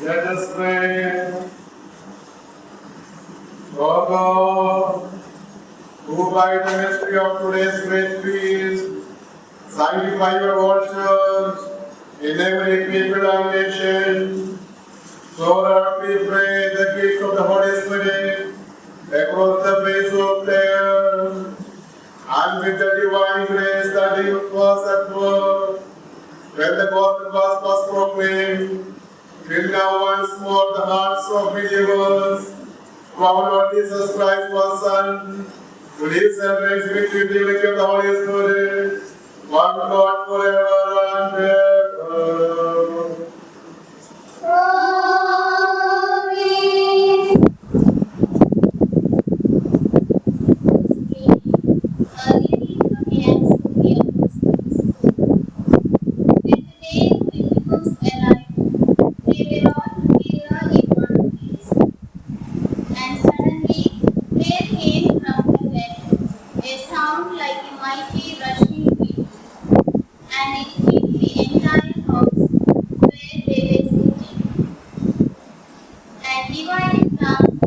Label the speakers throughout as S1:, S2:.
S1: Let us pray. O God, who by the mystery of today's great feast sanctify your altar in every people and nation, so Lord, we pray the gift of the Holy Spirit across the face of the earth, and with the divine grace that it was at work when the gospel was proclaimed, fill now once more the hearts of believers who our Lord Jesus Christ was Son, who lives and reigns with you in the unity of the Holy Spirit, one God forever and ever.
S2: And suddenly there came from heaven a sound like a mighty rushing wind, and it filled the entire house where they were sitting. And divided tongues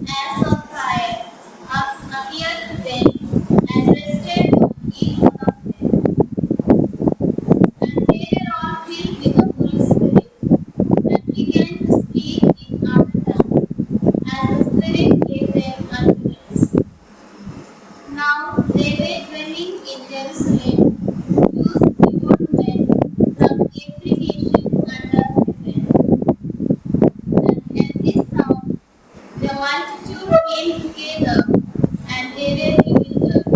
S2: as of fire appeared to them and rested on each one of them. And they were all filled with the Holy Spirit and began to speak in other tongues as the Spirit gave them utterance. Now they were dwelling in Jerusalem, Jews devout men from every nation under heaven. And at this sound, the multitude came together, and they were bewildered,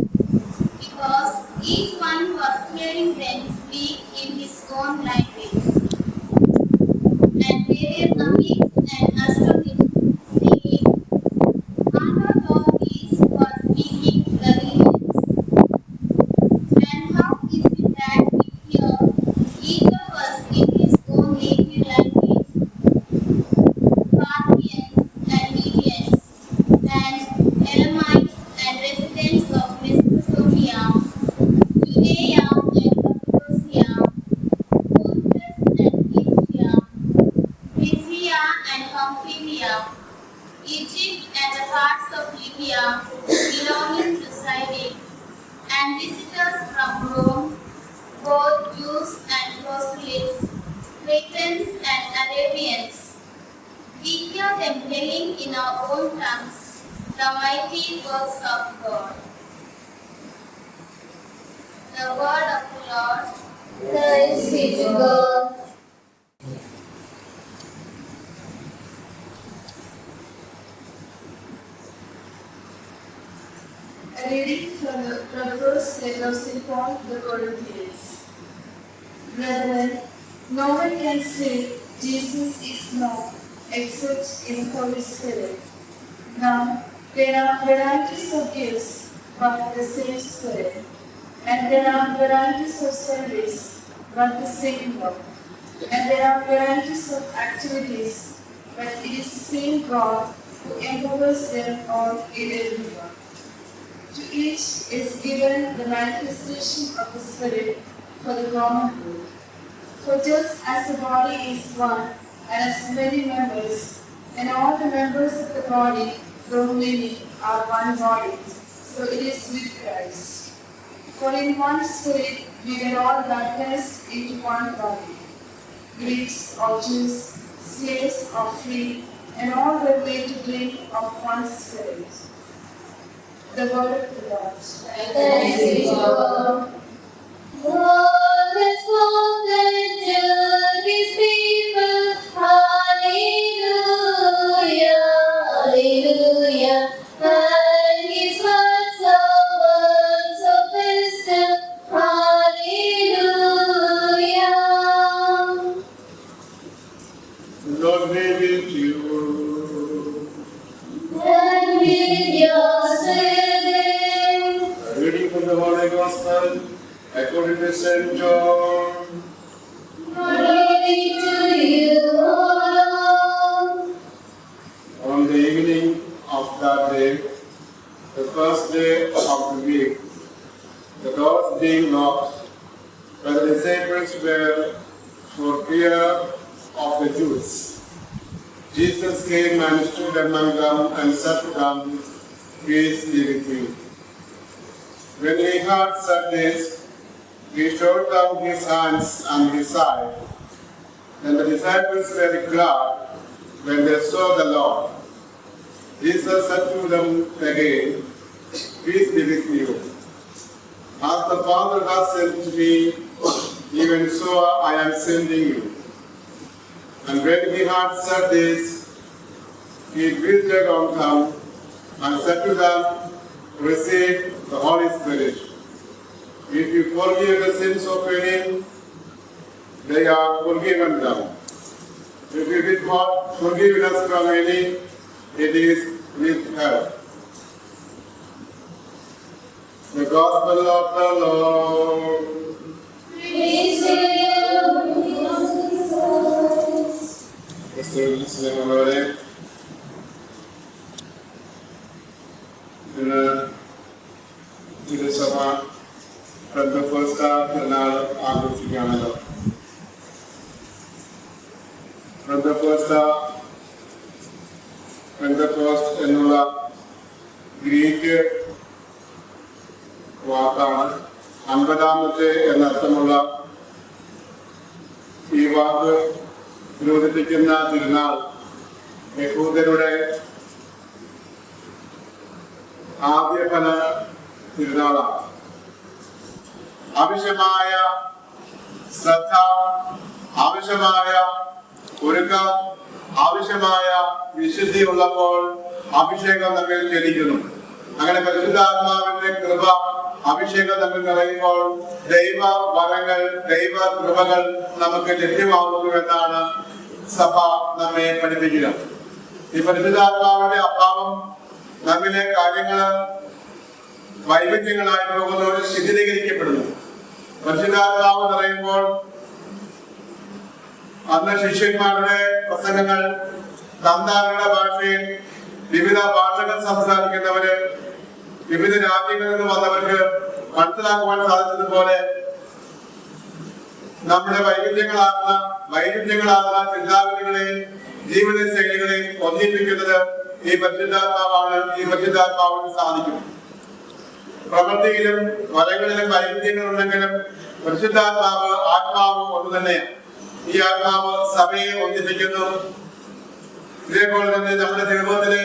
S2: because each one was hearing them speak in his own language. And they were amazed and astonished, saying, "Are not all these who are speaking Galileans? And how is it that we hear each of us in his own native language? Parthians and Medians, and Elamites and residents of Mesopotamia, Judea and Cappadocia, Pontus and Asia, Phrygia and Pamphylia, Egypt and the parts of Libya belonging to Cyrene, and visitors from Rome, both Jews and proselytes, Cretans and Arabians. We hear them telling in our own tongues the mighty works of God." The word of the Lord.
S3: Thanks be to God. A reading from the first letter of St. Paul to the Corinthians. Brethren, no one can say Jesus is not except in the Holy Spirit. Now, there are varieties of gifts, but the same Spirit. And there are varieties of service, but the same Lord. And there are varieties of activities, but it is the same God who empowers them all in everyone. To each is given the manifestation of the Spirit for the common good. For just as the body is one and has many members, and all the members of the body, though many, are one body, so it is with Christ. For in one Spirit we were all baptized into one body, Greeks or Jews, slaves or free, and all were made to drink of one Spirit. The word of the Lord.
S2: Thanks be to God. God has spoken to his people. Hallelujah, hallelujah. And his words are words of wisdom. Hallelujah.
S1: The Lord be with you.
S2: And with your spirit.
S1: A reading from the Holy Gospel according to St. John.
S2: Glory to you, O Lord.
S1: On the evening of that day, the first day of the week, the doors being locked, where the disciples were for fear of the Jews, Jesus Jesus came and stood among them and said to them, Peace be with you. When he had said this, he showed them his hands and his side. Then the disciples were glad when they saw the Lord. Jesus said to them again, Peace be with you. As the Father has sent me, even so I am sending you. And when he had said this, he breathed on them and said to them, Receive the Holy Spirit. If you forgive the sins of any, they are forgiven them. If you withhold forgiveness from any, it is withheld. The Gospel of the Lord. ക്രിസ്തുവിനുള്ളവരെ, ഇന്ന് തിരുസഭ പെന്തക്കോസ്ത തിരുനാൾ ആഘോഷിക്കുകയാണല്ലോ. Pentecost എന്നുള്ള Greek വാക്കാണ്. 50-ാമത്തെ എന്നർത്ഥമുള്ള ഈ വാക്ക് സൂചിപ്പിക്കുന്ന തിരുനാൾ യഹൂദരുടെ ആദ്യഫല തിരുനാളാണ്. ആവശ്യമായ ശ്രദ്ധ, ആവശ്യമായ ഒരുക്കം, ആവശ്യമായ വിശുദ്ധി ഉള്ളപ്പോൾ അഭിഷേകം നമ്മിൽ ജനിക്കുന്നു. അങ്ങനെ പരിശുദ്ധാത്മാവിന്റെ കൃപ അഭിഷേകം നമ്മിൽ നിറയുമ്പോൾ ദൈവ വരങ്ങൾ, ദൈവ കൃപകൾ നമുക്ക് ലഭ്യമാകുന്നുവെന്നാണ് സഭ നമ്മെ പഠിപ്പിക്കുക. ഈ പരിശുദ്ധാത്മാവിന്റെ അഭാവം നമ്മിലെ കാര്യങ്ങള് വൈവിധ്യങ്ങളായി പോകുന്നവർ ശിഥിലീകരിക്കപ്പെടുന്നു. പരിശുദ്ധാത്മാവ് നിറയുമ്പോൾ അന്ന് ശിഷ്യന്മാരുടെ പ്രസംഗങ്ങൾ തന്താരുടെ ഭാഷയിൽ വിവിധ ഭാഷകൾ സംസാരിക്കുന്നവര്, വിവിധ രാജ്യങ്ങളിൽ നിന്ന് വന്നവർക്ക് മനസ്സിലാക്കുവാൻ സാധിച്ചതുപോലെ നമ്മുടെ വൈവിധ്യങ്ങളാകുന്ന ചിന്താഗതികളെയും ജീവിത ശൈലികളെയും ഒന്നിപ്പിക്കുന്നത് ഈ പരിശുദ്ധാത്മാവാണ്. ഈ പരിശുദ്ധാത്മാവിന് സാധിക്കും. പ്രവൃത്തിയിലും വരങ്ങളിലും വൈവിധ്യങ്ങൾ ഉണ്ടെങ്കിലും പരിശുദ്ധാത്മാവ് ആത്മാവ് ഒന്ന് തന്നെയാണ്. ഈ ആത്മാവ് സഭയെ ഒന്നിപ്പിക്കുന്നു. ഇതേപോലെ തന്നെ നമ്മുടെ ജീവിതത്തിലെ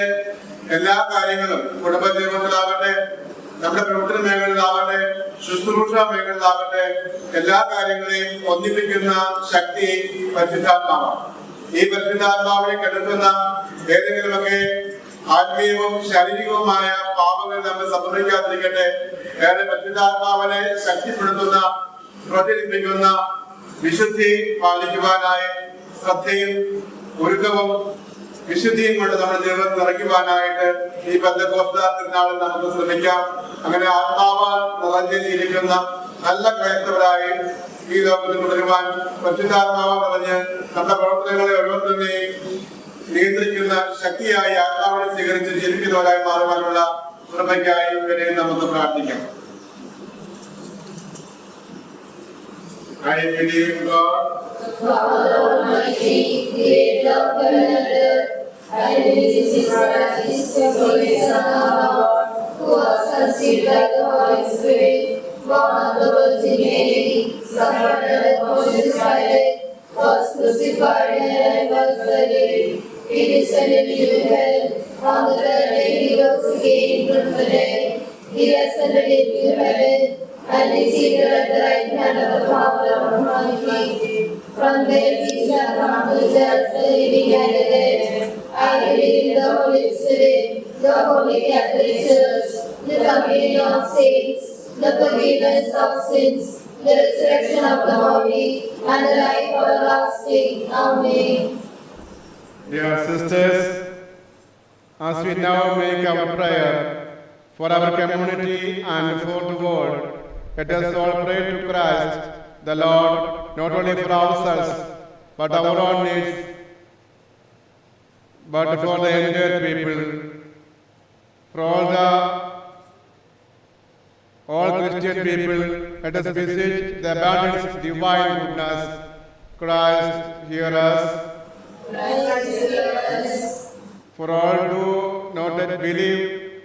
S1: എല്ലാ കാര്യങ്ങളും, കുടുംബ ജീവിതത്തിലാകട്ടെ, നമ്മുടെ പ്രവർത്തന മേഖലയിലാകട്ടെ, ശുശ്രൂഷ മേഖലയിലാകട്ടെ, എല്ലാ കാര്യങ്ങളെയും ഒന്നിപ്പിക്കുന്ന ശക്തി പരിശുദ്ധാത്മാവാണ്. ഈ പരിശുദ്ധാത്മാവിനെ കെടുത്തുന്ന ഏതെങ്കിലുമൊക്കെ ആത്മീയവും ശാരീരികവുമായ പാപങ്ങൾ നമ്മൾ സംഭവിക്കാതിരിക്കട്ടെ. ഏറെ പരിശുദ്ധാത്മാവിനെ ശക്തിപ്പെടുത്തുന്ന, പ്രചരിപ്പിക്കുന്ന വിശുദ്ധി പാലിക്കുവാനായി ശ്രദ്ധയും ഒരുക്കവും വിശുദ്ധിയും കൊണ്ട് നമ്മുടെ ജീവിതത്തിൽ നിറയ്ക്കുവാനായിട്ട് ഈ പെന്തക്കോസ്ത തിരുനാളിൽ നമുക്ക് ശ്രമിക്കാം. അങ്ങനെ ആത്മാവാൽ നിറഞ്ഞിരിക്കുന്ന നല്ല ക്രൈസ്തവരായി ഈ ലോകത്തിൽ തുടരുവാൻ പരിശുദ്ധാത്മാവ് നിറഞ്ഞ് നമ്മുടെ പ്രവർത്തനങ്ങളെ ഓരോരുത്തരെയും നിയന്ത്രിക്കുന്ന ശക്തിയായി ആത്മാവിനെ സ്വീകരിച്ച് ജീവിക്കുന്നവരായി മാറുവാനുള്ള കൃപയ്ക്കായി ഇവരെ നമുക്ക് പ്രാർത്ഥിക്കാം. I believe in God,
S4: the Father Almighty, creator of heaven and earth, and in Jesus Christ, His only Son, our Lord, who was conceived by the Holy Spirit, born of the Virgin Mary, suffered under Pontius Pilate, was crucified and was buried. He descended into hell. On the third day He rose again from the dead. He ascended into heaven and is seated at the right hand of the Father Almighty. From there He shall come to judge the living and the dead. I believe in the Holy Spirit, the Holy Catholic Church, the communion of saints, the forgiveness of sins, the resurrection of the body, and the life everlasting. Amen.
S5: Dear sisters, as we now make our prayer for our community and for the world, let us all pray to Christ, the Lord, not only for ourselves, but our own needs, but for the entire people, for all Christian people. Let us beseech the abundance of divine goodness. Christ, hear us.
S4: Christ, hear us.
S5: For all who not yet believe,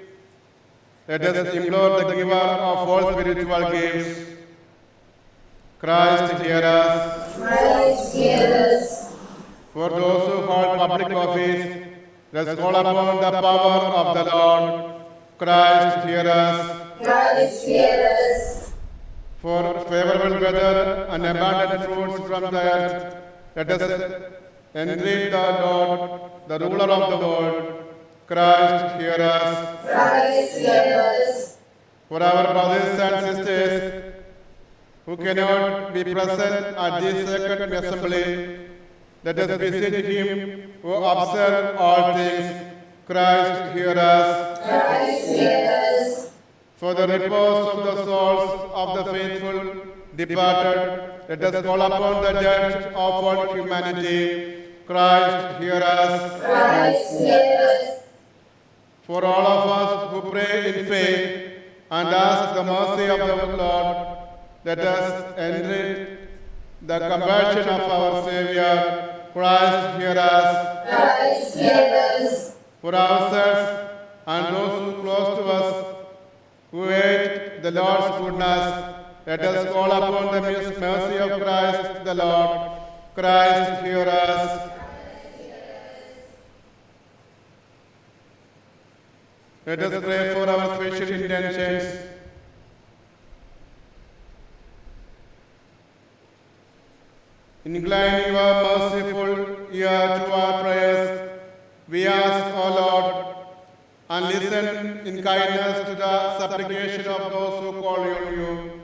S5: let us implore the giver of all spiritual gifts. Christ, hear us.
S4: Christ, hear us.
S5: For those who hold public office, let us call upon the power of the Lord. Christ, hear us.
S4: Christ, hear us.
S5: For favorable weather and abundant fruits from the earth, let us entreat the Lord, the ruler of the world. Christ, hear us.
S4: Christ, hear us.
S5: For our brothers and sisters who cannot be present at this sacred assembly, let us visit him who observes all things. Christ, hear us.
S4: Christ, hear us.
S5: For the repose of the souls of the faithful departed, let us call upon the Judge of all humanity. Christ, hear us.
S4: Christ, hear us.
S5: For all of us who pray in faith and ask the mercy of the Lord, let us entreat the compassion of our Savior. Christ, hear us.
S4: Christ, hear us.
S5: For ourselves and those who close to us, who await the Lord's goodness, let us call upon the mercy of Christ the Lord. Christ, hear us. Let us pray for our special intentions. Incline your merciful ear to our prayers, we ask, O Lord, and listen in kindness to the supplication of those who call on you.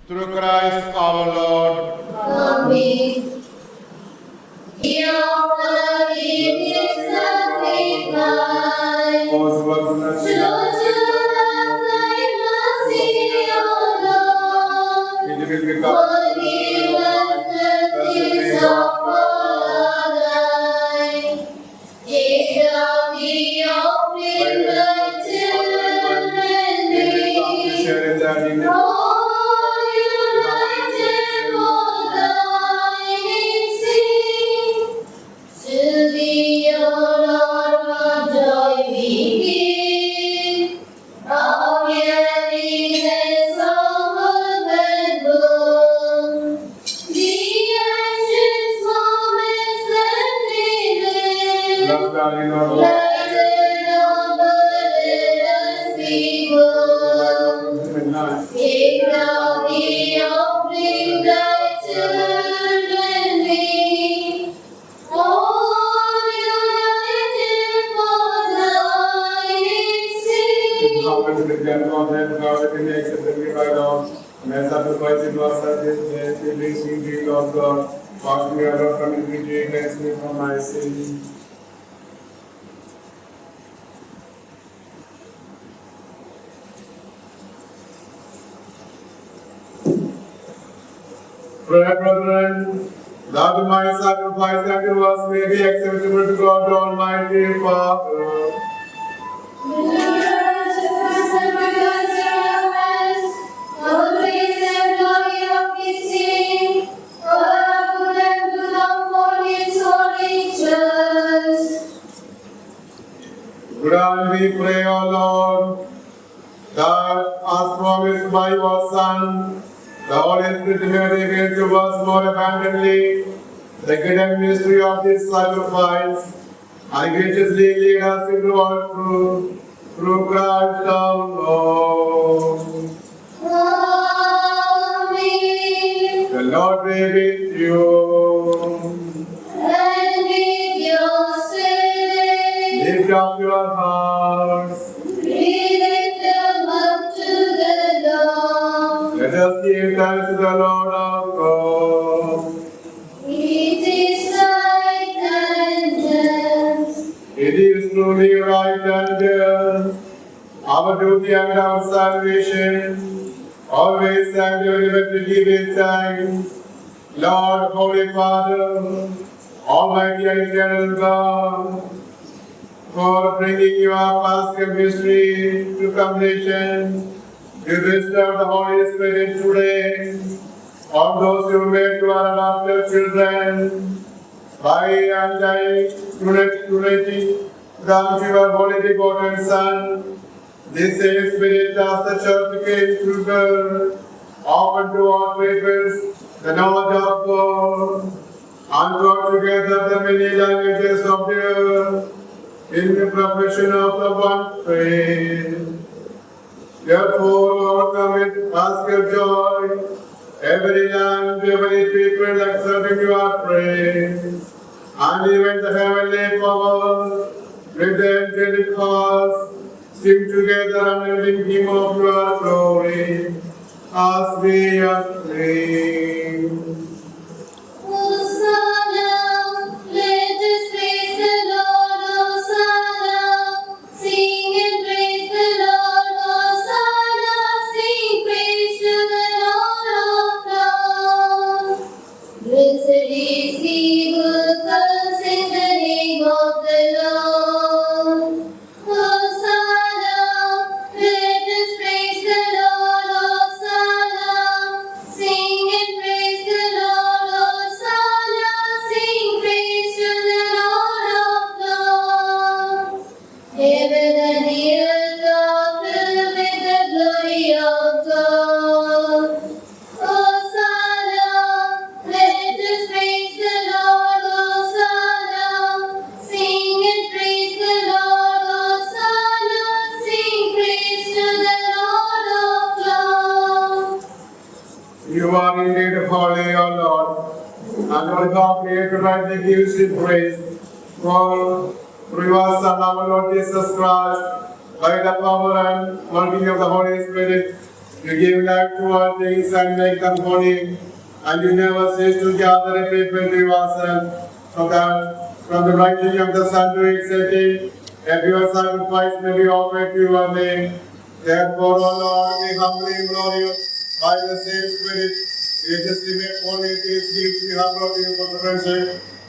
S5: Through Christ our Lord.
S4: Amen. Hear our religious sacrifice.
S1: Cause our goodness
S4: Show to us thy mercy, O Lord.
S1: it will become
S4: Forgive us the sins of our life. Take down the offering of children
S1: to share in that in
S4: Lord, united for thine sing. To thee, O Lord, our joy we give. Our weariness, our burden borne. The anxious moments that we live.
S1: love darling of
S4: Lighten our burden as we go.
S1: midnight.
S4: Take now the offering thy children bring. All united for thine sake.
S1: Always with them, God, and God, in the acceptable by God. May sacrifice in our service, may bring sweet deed of God. Wash me out from iniquity, cleanse me from my sin. Pray, brethren, that my sacrifice and yours may be acceptable to God Almighty Father. Grant, we pray, O Lord, that as promised by your Son, the Holy Spirit may reveal to us more abundantly the hidden mystery of this sacrifice, and graciously lead us into all truth, through Christ our Lord. The Lord be with you. Lift up your hearts. Let us give thanks to the Lord our God. It is truly right and just, our duty and our salvation, always and ever to give it thanks. Lord, Holy Father, Almighty and eternal God, for bringing your Paschal mystery to completion, you bestowed the Holy Spirit today on those who made to our adopted children by undying unity Grant your holy begotten Son, this same Spirit as the Church came through her, open to all peoples the knowledge of God, and brought together the many languages of the earth in the profession of the one faith. Therefore, Lord, come with basket joy, every land, every people accepting your praise, and even the heavenly power, with the angelic hosts, sing together unending hymn of your glory, as we acclaim.
S4: Hosanna, let us praise the Lord, Hosanna, sing and praise the Lord, Hosanna, sing praise to the Lord of Lords. Blessed is he who comes in the name of the Lord. Hosanna, let us praise the Lord, Hosanna, sing and praise the Lord, Hosanna, sing praise to the Lord of Lords. Heaven and earth are filled with the glory of God. Hosanna, let us praise the Lord, Hosanna, sing and praise the Lord, Hosanna, sing praise to the Lord of Lords.
S1: You are indeed holy, O Lord, and our God created rightly gives you praise. For through your Son, our Lord Jesus Christ, by the power and working of the Holy Spirit, you give life to all things and make them holy, and you never cease to gather people to yourself, so that from the rising of the sun to its setting, a pure sacrifice may be offered to your name. Therefore, O Lord, we humbly implore you, by the same Spirit, graciously make holy these gifts you have brought you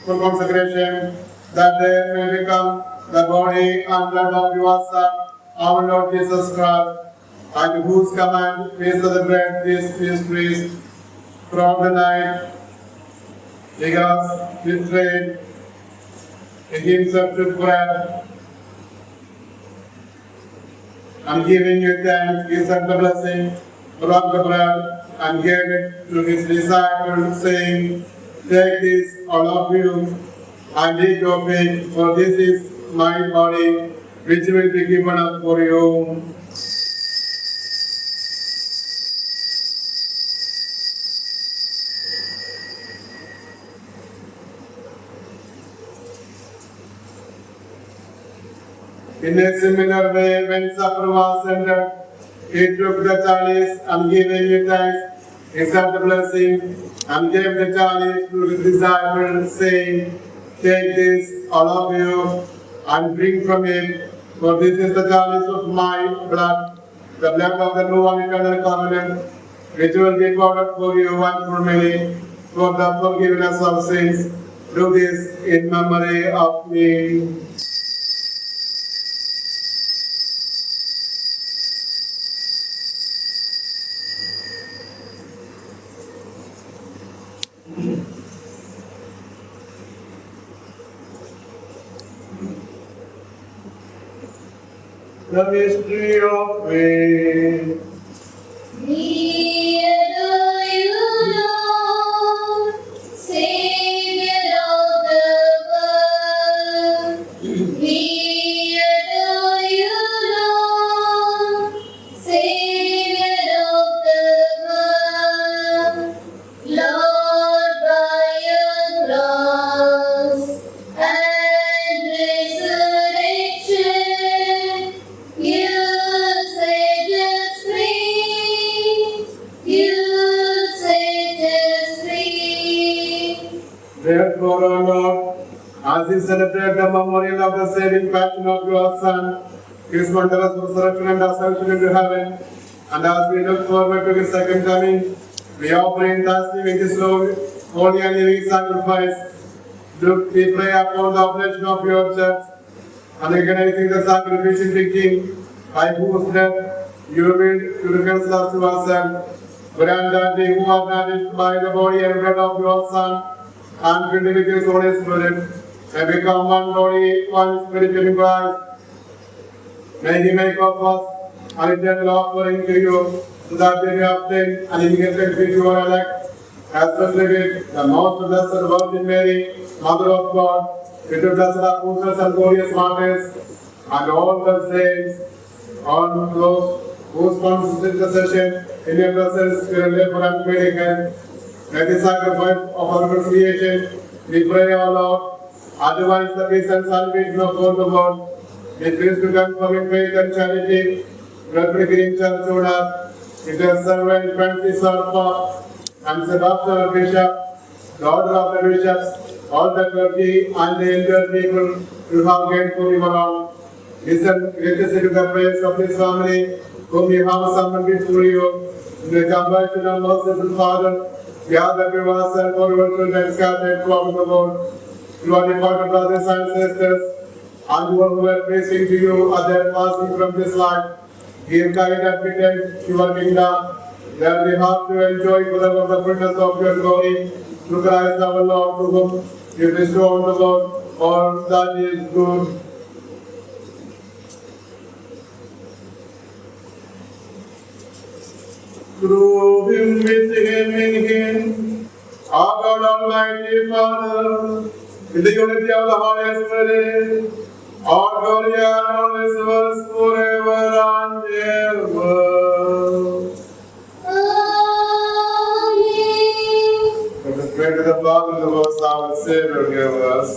S1: for consecration, that they may become the body and blood of your Son, our Lord Jesus Christ, and whose command we celebrate this feast from the night he was betrayed, he himself took bread, and giving you thanks, he said the blessing, broke the bread, and gave it to his disciples, saying, take this, all of you, and eat of it, for this is my body, which will be given up for you. In a similar way, when supper was ended, he took the chalice and giving it thanks, he said the blessing and gave the chalice to his disciples, saying, take this, all of you, and drink from it, for this is the chalice of my blood, the blood of the new and eternal covenant, which will be poured out for you and for many, for the forgiveness of sins. Do this in memory of me. The mystery of faith.
S4: We adore you, Lord, Savior of the world. We adore you, Lord, Savior of the world. Lord, by your cross and resurrection, you set us free. You set us free.
S1: Therefore, O Lord, as we celebrate the memorial of the saving passion of your Son, his wondrous resurrection and ascension into heaven, and as we look forward to his second coming, we offer in thanksgiving this holy and living sacrifice. We pray upon the oblation of your church, and recognizing the sacrificial King, by whose death you will to reconcile us to yourself. Grant that we who are nourished by the body and blood of your Son, and filled with his Holy Spirit, may become one body, one spirit in Christ. May He make of us an eternal offering to you, so that we may obtain an immediate with your elect, especially with the most blessed Virgin Mary, Mother of God, with the blessed apostles and glorious martyrs, and all the saints, on those whose constant intercession in your presence will live for and may the sacrifice of our reconciliation, we pray, O Lord, otherwise the peace and salvation of all the world, be pleased to confirm in faith and charity, Republic Church Order, with their servant Francis Sarpa, and Sebastian Bishop, the order of the bishops, all the clergy and the elder people who have gained for your own. Listen graciously to the prayers of this family, whom you have summoned before you. In the compassion of merciful Father, we ask that you ask and for your children scattered throughout the world. You are departed brothers and sisters, and who are praising to you at their passing from this life. Give guide and protect your kingdom, that we have to enjoy forever the goodness of your glory, through Christ our Lord, to whom you bestow on the world all that is good. Through him, with him, in him, our God Almighty Father, in the unity of the Holy Spirit, all glory and honor is yours forever and ever.
S4: Amen.
S1: Let us pray to the Father, the most our Savior, give us.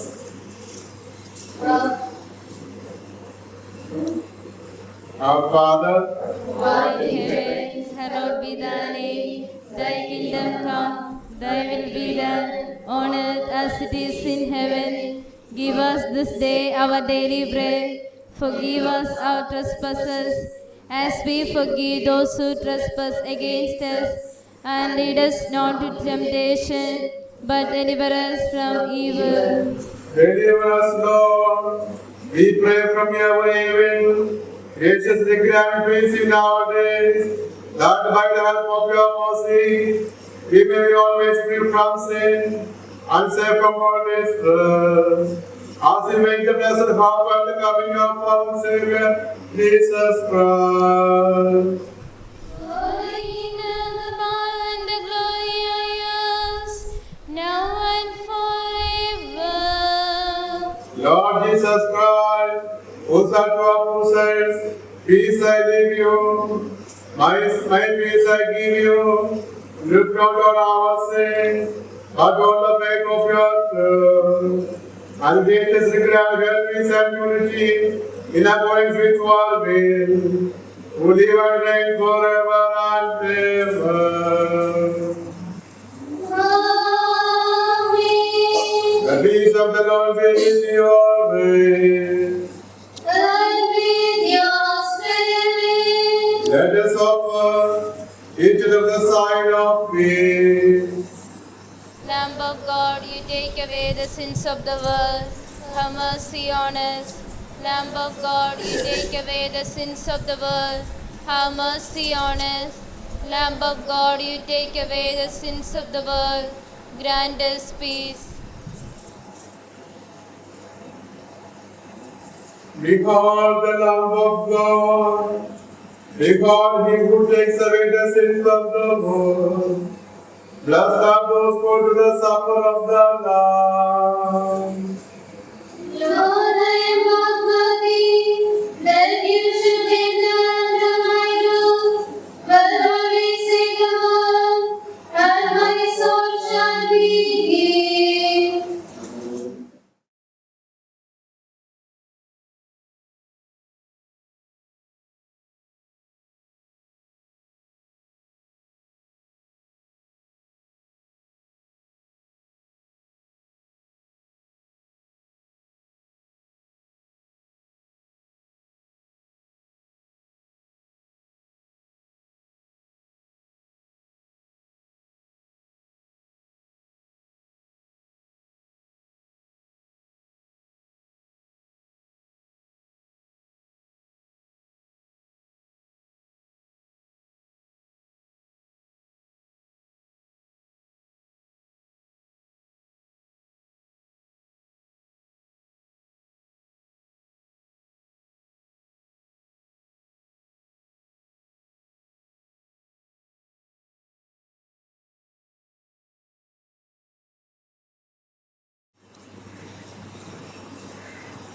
S1: Our Father,
S6: Who art in heaven, hallowed be thy name. Thy kingdom come, thy will be done, on earth as it is in heaven. Give us this day our daily bread. Forgive us our trespasses, as we forgive those who trespass against us. And lead us not into temptation, but deliver us from evil.
S1: deliver us, Lord. We pray from your heaven. Graciously grant peace in our days, that by the help of your mercy, we may be always free from sin and safe from all distress. As we make the blessed hope and the coming of our Savior, Jesus Christ.
S6: Holy the power and the glory are yours, now and forever.
S1: Lord Jesus Christ, who said to our apostles, peace I leave you, my peace I give you. Look not on our sins, but on the faith of your church. And graciously grant her peace and unity in accordance with your will, who live and reign forever and ever.
S4: Amen.
S1: The peace of the Lord be with you always.
S4: And with your spirit.
S1: Let us offer each other the sign of peace.
S6: Lamb of God, you take away the sins of the world. Have mercy on us. Lamb of God, you take away the sins of the world. Have mercy on us. Lamb of God, you take away the sins of the world. Grant us peace.
S1: Behold the Lamb of God. Behold him who takes away the sins of the world. Blessed are those who go to the supper of the Lamb.
S4: Lord, I am not worthy that you should enter under my roof, but only say the word, and my soul shall be healed.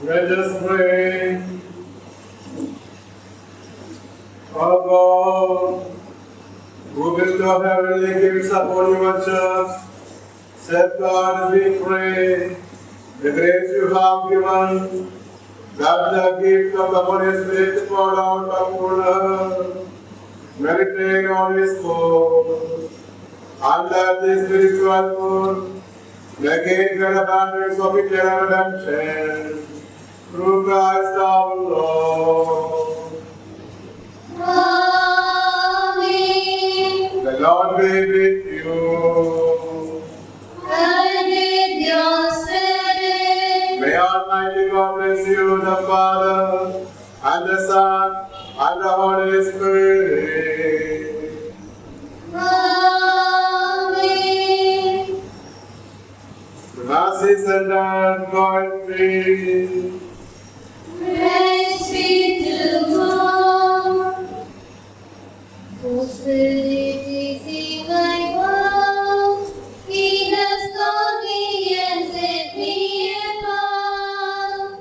S1: Let us pray. O God, who bestow heavenly gifts upon your church, safeguard, we pray, the grace you have given, that the gift of the Holy Spirit poured out upon her, meditate on his cause, and that this spiritual food may gain the abundance of eternal redemption, through Christ our Lord.
S4: Amen.
S1: The Lord be with you.
S4: And with your spirit.
S1: May Almighty God bless you, the Father, and the Son, and the Holy Spirit.
S4: Amen.
S1: The mercies and God be.
S4: Praise be to God. O Spirit, receive my vows. He has taught me and set me apart.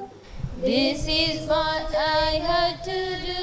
S6: This is what I have to do